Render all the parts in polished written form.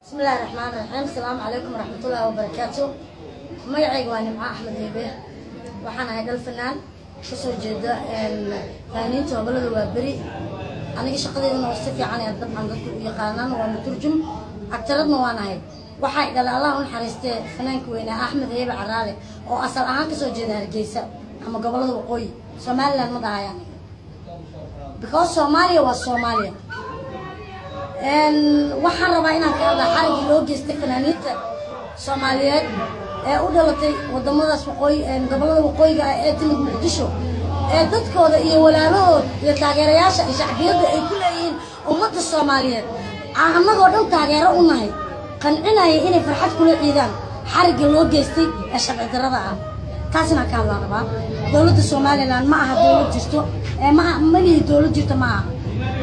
بسم الله الرحمن الرحيم. السلام عليكم ورحمة الله وبركاته. magacayga waa Nimco Axmed Hebe waxaan ahay dal fanaan ka soo jeeda fanaaniinta gobolada waa bari aniga shaqadeedana si fiican ay dabcan dadku u yaqaanaan waa muturjum aktaradna waan ahay waxay dhalay Allah u naxariistay fanaanka weyn Axmed Hebe Caraale oo asal ahaan ka soo jeeda Hargeysa ama gobolada waqooyi Soomaaliland ma dhahayaan because Soomaaliya waa Soomaaliya waxaan rabaa inaan ka hadlo xarig loo geystay fanaaniinta Soomaaliyeed ee u dhalatay wadamadaas waqooyi gobolada waqooyiga ee timid Muqdisho ee dadkooda iyo walaalahooda iyo taageerayaasha shacbiyada ay ku leeyihiin ummadda Soomaaliyeed annagoo dhan taageero u nahay qancinaya inay farxad kula ciidaan xarig loo geystay ee sharci darrada ah taasina ka hadlaan rabaa dawladda Soomaaliland ma aha dawlad jirto ma lihi dawlad jirto ma aha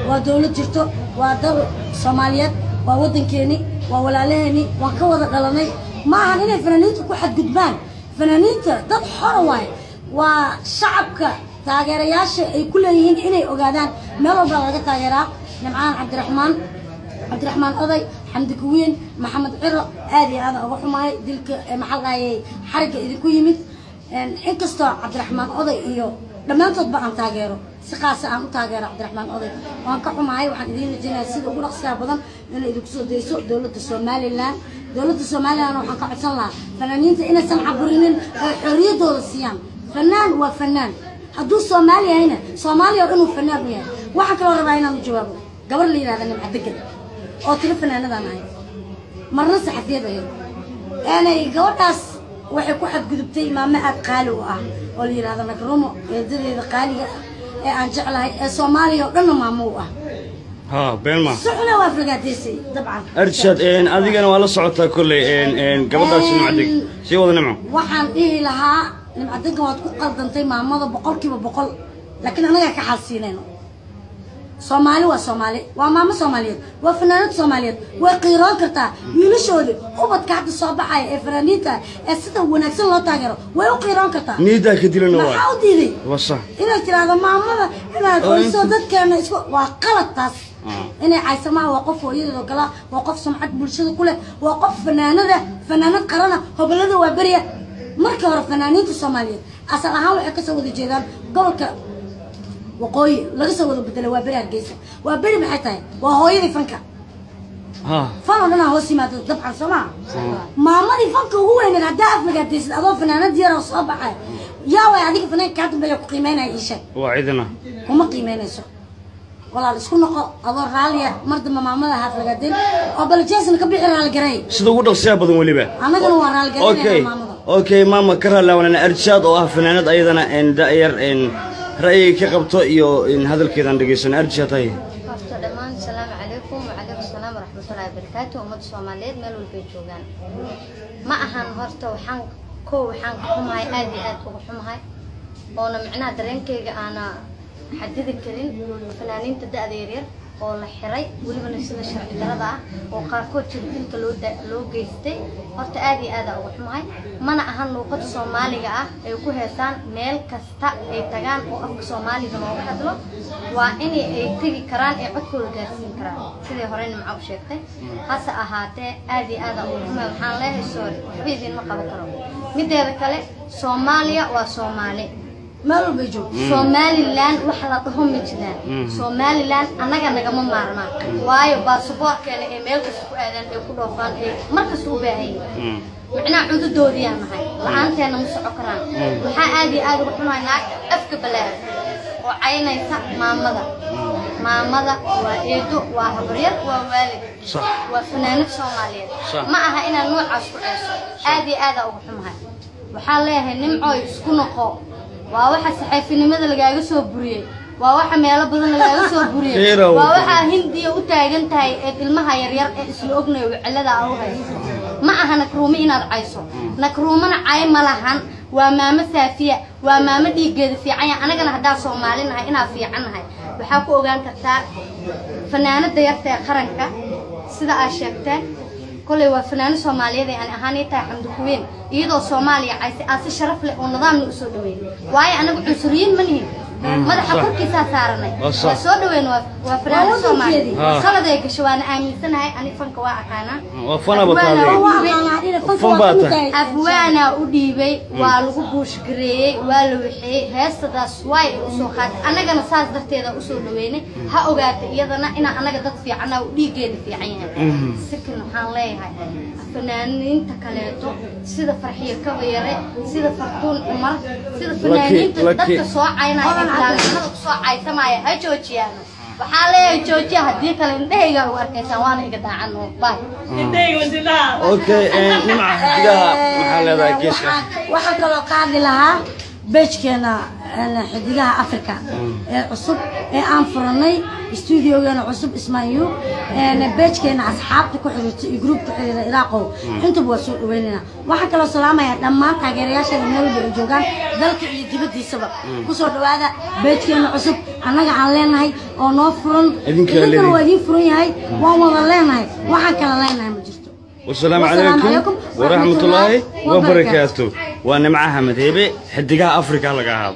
waa dawlad jirto waa dal Soomaaliyeed waa wadankeeni waa walaalaheeni waan ka wada dhalanay ما هنينا فنانين تكون حد قدبان فنانين ضد حرواي وشعبك تاجرياش كل يهين إني أقعدان ملو بلغة تاجرا نمعان عبد الرحمن قضي حمد كوين محمد عرق هذه هذا أروح معي ديك محل حركة إذا كويمت إنكسر عبد الرحمن قضي إياه لما تطبق عن تاجره سقاسة عن تاجر عبد الرحمن قضي وانكحوا معي وحن إذين الجنة سيد أقول أخسر بدن إن إذا كسر ديسو دولة الصوماليلاند دولة الصوماليلاند وحن قعدت الله فنانين إن سمع برينين حرية دولة الصيام فنان وفنان هدو الصوماليا هنا صوماليا وإنه فنان وياه واحد كلو ربعين عن جوابه قبل لي هذا اللي معدك أو تلفنا أنا معي مرة صحفية ده أنا جوابس waxay ku xadgudubtay maama aad qaali u ah oo la yiraahdo nakrumo eedadeeda qaaliga ee aan jeclahay ee Soomaaliya oo dhan maamo u ah beenma suxna waa aflagaadisay dabcan arshad adigana waa la socotaa kulay gabadhaas Nimcadig si wada Nimco waxaan dhihi lahaa Nimcadig waad ku qaldantay maamada 100% laakiin anaga ka xalsiinayno Soomaali waa Soomaali waa maamo Soomaaliyeed waa fanaanad Soomaaliyeed way qiiraan kartaa wiilashooda ubadka hadda soo baxay ee fanaaniinta ee sida wanaagsan loo taageero way u qiiraan kartaa niida ka dilana waa maxaa u diiday wasa inay tiraahdo maamada inaad qoyso dadkeena isku waa qalad taas inay caysama waa qof hooyadeeda kala waa qof sumcad bulshada ku leh waa qof fanaanad qarana hobalada waa bariya markii hore fanaaniinta Soomaaliyeed asal ahaan waxay ka soo wada jeedaan gobolka وقوي لقى سووا بدله وابري هالجيسة وابري بحياتها وهويدي فنكا فانا أنا هو سمعت طبعا سمع ما مالي فنكا هو إن الهداف مقدس أضاف فنانات ديار وصابعة يا ويعديك فنان كاتب بيا قيمنا إيشة وعيدنا هم قيمنا إيشة والله لسكون أضر رالية مرد ما معملها هاف لقدين قبل جالس نكبر على الجري سيدو قدر سيابة ولي به أنا كانوا على الجري أوكي ماما كره لو أنا أرشاد أو فنانات أيضا إن دائر إن رأيك كقبطو إيو إن هذا الكيد عندك يسون أرجع طيب. السلام عليكم وعليكم السلام ورحمة الله وبركاته ومد الصوماليين مالو البيت جوجان. ما أهان هرتو وحن كو وحن حماي آدي وحماي. وأنا معنا درينكي أنا حدد الكريم فنانين تبدأ ديرير ولا حري ولي من السنة الشرع درضة وقاركوت شدين لو جيستي هرت آدي وحماي. ما أنا أهان لوقت الصومالية يكون هسان ميل كستا يتجان وأفك صومالي زمان وحدلو وإني تيجي كران يعطوا الجالسين كران كذا هرين معه شيء هسا أهاته آدي وحماي وحان له السوري وحبيزين ما قبل كرام مدة ذكره صوماليا وصومالي مالو بيجو Somaliland وحلاتهم مجنان Somaliland أنا كنا كمان مارنا وايو باسبور كان إيميل كسبوا أذن يقولوا فان مركز وباهي معنا عند الدودية معي الآن كنا مسعكران وحا آدي وحنا هناك أفك بلاد وعينا يسق مامدا وإيدو وحبرير ووالد صح وفنانة Somaliland ما أها إنا نوع عشوائي آدي وحمها وحاليه نمعو يسكنوا وواحد صحفي لماذا لقى يسوى بريه وواحد ميلا بدن لقى يسوى بريه وواحد هندي وتاجن تاي المها يرير اسلوبنا وعلدا أوها ما أها نكرومي إن العيسو نكرومنا عاي ملهن وما مسافية وما مدي جد في عين أنا كنا هدا Soomaaliin هاي إنا في عنها بحكوا أوجان كتار فنانة ديرتها خرنكا سيدا أشيكتان كل وفنان Soomaaliyeed يعني أهاني تاع حمد كوين يدو Soomaaliya عايز شرف له ونظام الأسودوي واي أنا عنصريين منهم madaxa korkiisa saarnay waa soo dhaweyn waa fanaanad Soomaali khalad ay gasho waan aaminsanahay ani fanka waa aqaana waa fana batay afwaana u dhiibay waa lagu buush gareeyay waa la wixii heestadaas way u soo qaad anagana saas darteeda u soo dhaweynay ha ogaatay iyadana in anaga dad fiican oo dhiigeena fiican yahay sikin waxaan leeyahay fanaaniinta kaleeto sida farxiyo kabayare sida fartuun umar sida fanaaniinta dadka soo caynaya dadka soo caysamaya ha joojiyaan waxaa leeyahay joojiya haddii kale indhahayga u arkaysan waana iga daacan oo bye indhahayga wadilaha okay nimca xidigaha maxaa leedahay geeska waxaan kaloo qaadi lahaa beejkeena xidigaha Afrika ee cusub ee aan furanay studio-geena cusub Ismaayu beejkeena asxaabta ku xiriirtay iyo group ku xiriira Iraaqo inta waa soo dhaweynayna waxaan kaloo salaamayaa dhammaan taageerayaasha meel walba oo joogaan dalka iyo dibadiisaba ku soo dhawaada beejkeena cusub anaga aan leenahay oo noo furan idinkana waa idin furan yahay waan wada leenahay waxaan kala leenahay ma jirto والسلام عليكم ورحمة الله وبركاته ونمعها مذهبي حدقها أفريقيا لقاها